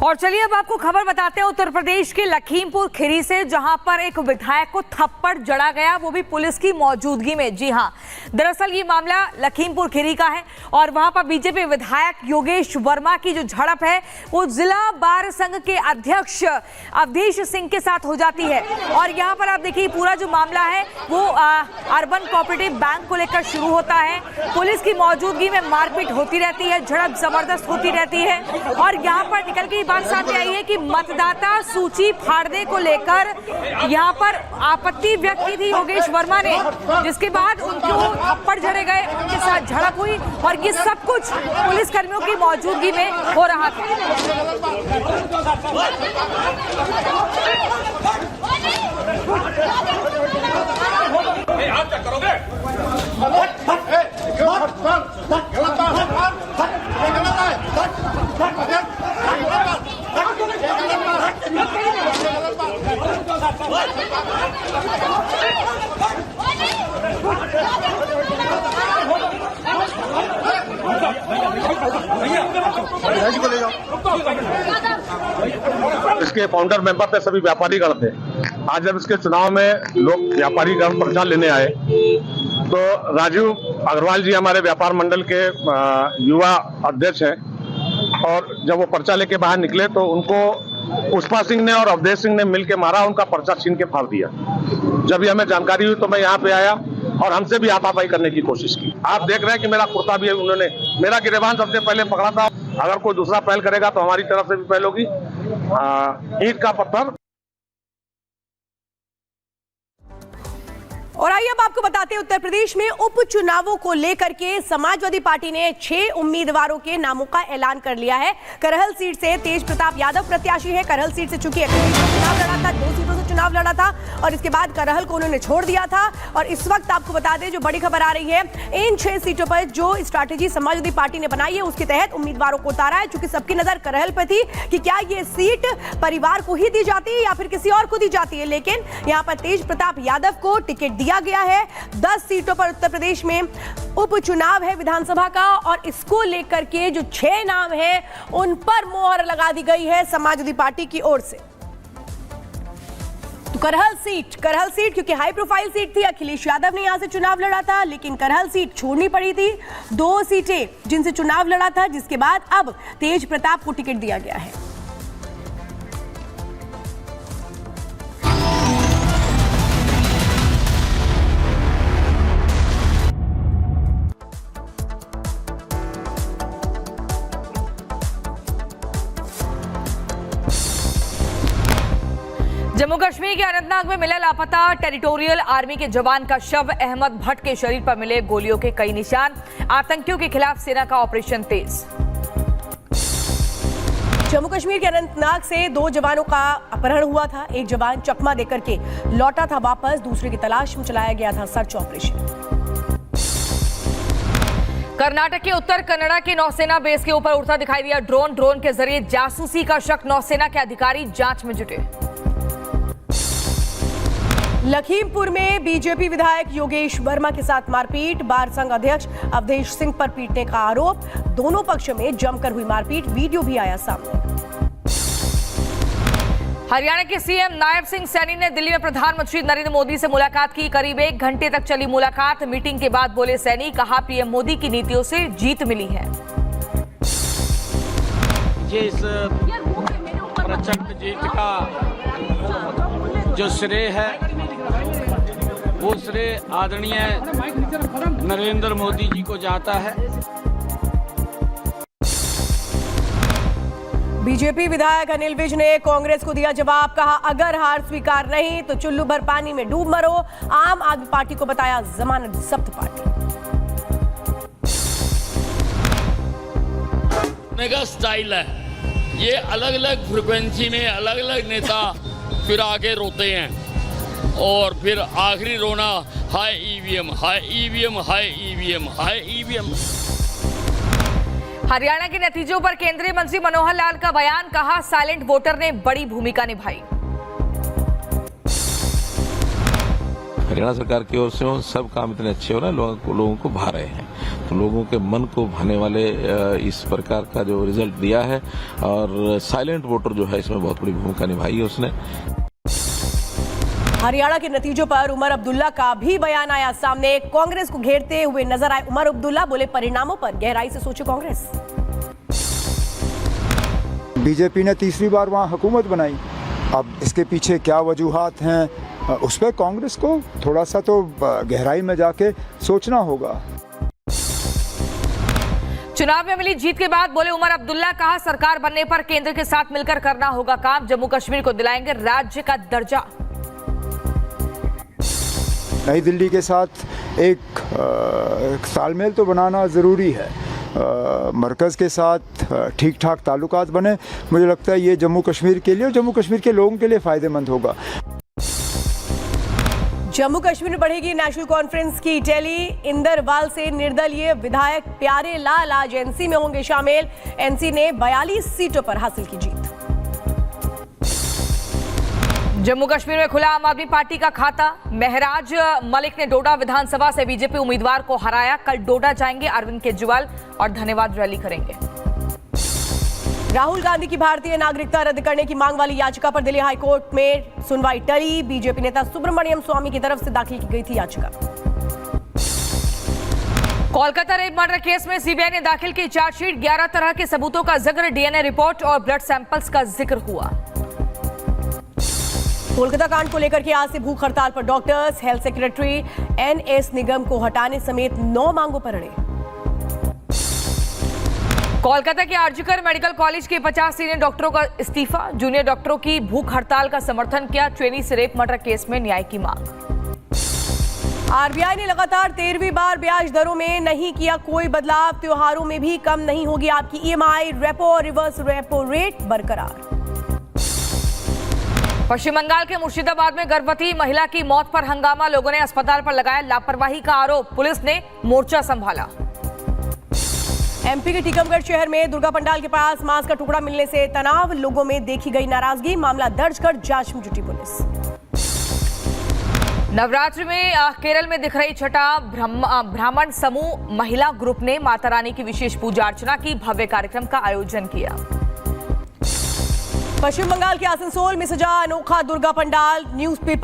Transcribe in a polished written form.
और चलिए अब आपको खबर बताते हैं उत्तर प्रदेश के लखीमपुर खीरी से, जहां पर एक विधायक को थप्पड़ जड़ा गया, वो भी पुलिस की मौजूदगी में। जी हां, दरअसल ये मामला लखीमपुर खीरी का है और वहां पर बीजेपी विधायक योगेश वर्मा की जो झड़प है वो जिला बार संघ के अध्यक्ष अवधेश सिंह के साथ हो जाती है। और यहाँ पर आप देखिए पूरा जो मामला है वो अर्बन कोऑपरेटिव बैंक को लेकर शुरू होता है। पुलिस की मौजूदगी में मारपीट होती रहती है, झड़प जबरदस्त होती रहती है और यहाँ पर निकल के बात सामने आई है कि मतदाता सूची फाड़ने को लेकर यहाँ पर आपत्ति व्यक्त की थी योगेश वर्मा ने, जिसके बाद उनको थप्पड़ जड़े गए, उनके साथ झड़प हुई और ये सब कुछ पुलिस कर्मियों की मौजूदगी में हो रहा था। इसके फाउंडर मेंबर थे सभी व्यापारी गण थे। आज जब इसके चुनाव में लोग व्यापारी गण पर्चा लेने आए तो राजीव अग्रवाल जी हमारे व्यापार मंडल के युवा अध्यक्ष हैं और जब वो पर्चा लेके बाहर निकले तो उनको पुष्पा सिंह ने और अवधेश सिंह ने मिलकर मारा, उनका पर्चा छीन के फाड़ दिया। जब ये हमें जानकारी हुई तो मैं यहाँ पे आया और हमसे भी हाथापाई करने की कोशिश की। आप देख रहे हैं कि मेरा कुर्ता भी उन्होंने, मेरा गिरेबान सबसे पहले पकड़ा था। अगर कोई दूसरा पहल करेगा तो हमारी तरफ से भी पहल होगी, ईंट का पत्थर। और आइए अब आपको बताते हैं उत्तर प्रदेश में उपचुनावों को लेकर के समाजवादी पार्टी ने 6 उम्मीदवारों के नामों का ऐलान कर लिया है। करहल सीट से तेज प्रताप यादव प्रत्याशी है। करहल सीट से चूंकि चुनाव लड़ा था, 2 सीटों से चुनाव लड़ा था और इसके बाद करहल को उन्होंने छोड़ दिया था। और इस वक्त आपको बता दें जो बड़ी खबर आ रही है, इन 6 सीटों पर जो स्ट्रैटेजी समाजवादी पार्टी ने बनाई है उसके तहत उम्मीदवारों को उतारा है। चूंकि सबकी नजर करहल पर थी कि क्या ये सीट परिवार को ही दी जाती है या फिर किसी और को दी जाती है, लेकिन यहाँ पर तेज प्रताप यादव को टिकट दिया गया है। 10 सीटों पर उत्तर प्रदेश में उपचुनाव है विधानसभा का और इसको लेकर के जो 6 नाम हैं उन पर मोहर लगा दी गई है समाजवादी पार्टी की ओर से। तो करहल सीट क्योंकि हाई प्रोफाइल सीट थी, अखिलेश यादव ने यहां से चुनाव लड़ा था, लेकिन करहल सीट छोड़नी पड़ी थी। 2 सीटें जिनसे चुनाव लड़ा था, जिसके बाद अब तेज प्रताप को टिकट दिया गया है। जम्मू कश्मीर के अनंतनाग में मिला लापता टेरिटोरियल आर्मी के जवान का शव, अहमद भट्ट के शरीर पर मिले गोलियों के कई निशान। आतंकियों के खिलाफ सेना का ऑपरेशन तेज। जम्मू कश्मीर के अनंतनाग से 2 जवानों का अपहरण हुआ था। एक जवान चकमा देकर के लौटा था वापस, दूसरे की तलाश में चलाया गया था सर्च ऑपरेशन। कर्नाटक के उत्तर कन्नड़ा के नौसेना बेस के ऊपर उड़ता दिखाई दिया ड्रोन के जरिए जासूसी का शक, नौसेना के अधिकारी जांच में जुटे। लखीमपुर में बीजेपी विधायक योगेश वर्मा के साथ मारपीट, बार संघ अध्यक्ष अवधेश सिंह पर पीटने का आरोप। दोनों पक्ष में जमकर हुई मारपीट, वीडियो भी आया सामने। हरियाणा के सीएम नायब सिंह सैनी ने दिल्ली में प्रधानमंत्री नरेंद्र मोदी से मुलाकात की। करीब 1 घंटे तक चली मुलाकात। मीटिंग के बाद बोले सैनी, कहा पीएम मोदी की नीतियों से जीत मिली है। ये इस प्रचंड जीत का जो श्रेय है वो श्रेय आदरणीय नरेंद्र मोदी जी को जाता है। बीजेपी विधायक अनिल विज ने कांग्रेस को दिया जवाब, कहा अगर हार स्वीकार नहीं तो चुल्लू भर पानी में डूब मरो। आम आदमी पार्टी को बताया जमानत जब्त पार्टी। का स्टाइल है ये, अलग अलग फ्रिक्वेंसी में अलग अलग नेता फिर आगे रोते हैं और फिर आखिरी रोना हाय ईवीएम, हाय ईवीएम, हाय ईवीएम, हाय ईवीएम। हरियाणा के नतीजों पर केंद्रीय मंत्री मनोहर लाल का बयान, कहा साइलेंट वोटर ने बड़ी भूमिका निभाई। हरियाणा सरकार की ओर से हो, सब काम इतने अच्छे हो रहे हैं, लोगों को भा रहे हैं। तो लोगों के मन को भाने वाले इस प्रकार का जो रिजल्ट दिया है, और साइलेंट वोटर जो है इसमें बहुत बड़ी भूमिका निभाई है उसने। हरियाणा के नतीजों पर उमर अब्दुल्ला का भी बयान आया सामने। कांग्रेस को घेरते हुए नजर आए उमर अब्दुल्ला, बोले परिणामों पर गहराई से सोचे कांग्रेस। बीजेपी ने तीसरी बार वहां हुकूमत बनाई, अब इसके पीछे क्या वजूहात हैं उस पर कांग्रेस को थोड़ा सा तो गहराई में जाके सोचना होगा। चुनाव में मिली जीत के बाद बोले उमर अब्दुल्ला, कहा सरकार बनने पर केंद्र के साथ मिलकर करना होगा काम, जम्मू कश्मीर को दिलाएंगे राज्य का दर्जा। नई दिल्ली के साथ एक तालमेल तो बनाना ज़रूरी है, मरकज़ के साथ ठीक ठाक ताल्लुकात बने, मुझे लगता है ये जम्मू कश्मीर के लिए और जम्मू कश्मीर के लोगों के लिए फ़ायदेमंद होगा। जम्मू कश्मीर में बढ़ेगी नेशनल कॉन्फ्रेंस की टैली। इंदरवाल से निर्दलीय विधायक प्यारे लाल आज एनसी में होंगे शामिल। एनसी ने 42 सीटों पर हासिल की जीत। जम्मू कश्मीर में खुला आम आदमी पार्टी का खाता। महराज मलिक ने डोडा विधानसभा से बीजेपी उम्मीदवार को हराया। कल डोडा जाएंगे अरविंद केजरीवाल और धन्यवाद रैली करेंगे। राहुल गांधी की भारतीय नागरिकता रद्द करने की मांग वाली याचिका पर दिल्ली हाईकोर्ट में सुनवाई टली। बीजेपी नेता सुब्रमण्यम स्वामी की तरफ से दाखिल की गई थी याचिका। कोलकाता रेप मर्डर केस में सीबीआई ने दाखिल की चार्जशीट। 11 तरह के सबूतों का जिक्र, डीएनए रिपोर्ट और ब्लड सैंपल्स का जिक्र हुआ। कोलकाता कांड को लेकर के आज से भूख हड़ताल पर डॉक्टर्स, हेल्थ सेक्रेटरी एनएस निगम को हटाने समेत 9 मांगों पर अड़े। कोलकाता के आरजीकर मेडिकल कॉलेज के 50 सीनियर डॉक्टरों का इस्तीफा। जूनियर डॉक्टरों की भूख हड़ताल का समर्थन किया। ट्रेनी से रेप मर्डर केस में न्याय की मांग। आरबीआई ने लगातार 13वीं बार ब्याज दरों में नहीं किया कोई बदलाव। त्योहारों में भी कम नहीं होगी आपकी ईएमआई। रेपो और रिवर्स रेपो रेट बरकरार। पश्चिम बंगाल के मुर्शिदाबाद में गर्भवती महिला की मौत पर हंगामा। लोगों ने अस्पताल पर लगाया लापरवाही का आरोप। पुलिस ने मोर्चा संभाला। एमपी के टीकमगढ़ शहर में दुर्गा पंडाल के पास मांस का टुकड़ा मिलने से तनाव। लोगों में देखी गई नाराजगी। मामला दर्ज कर जांच में जुटी पुलिस। नवरात्रि में केरल में दिख रही छठा ब्राह्मण समूह महिला ग्रुप ने माता रानी की विशेष पूजा अर्चना की। भव्य कार्यक्रम का आयोजन किया। पश्चिम बंगाल के आसनसोल में सजा अनोखा दुर्गा पंडाल। न्यूज़पेपर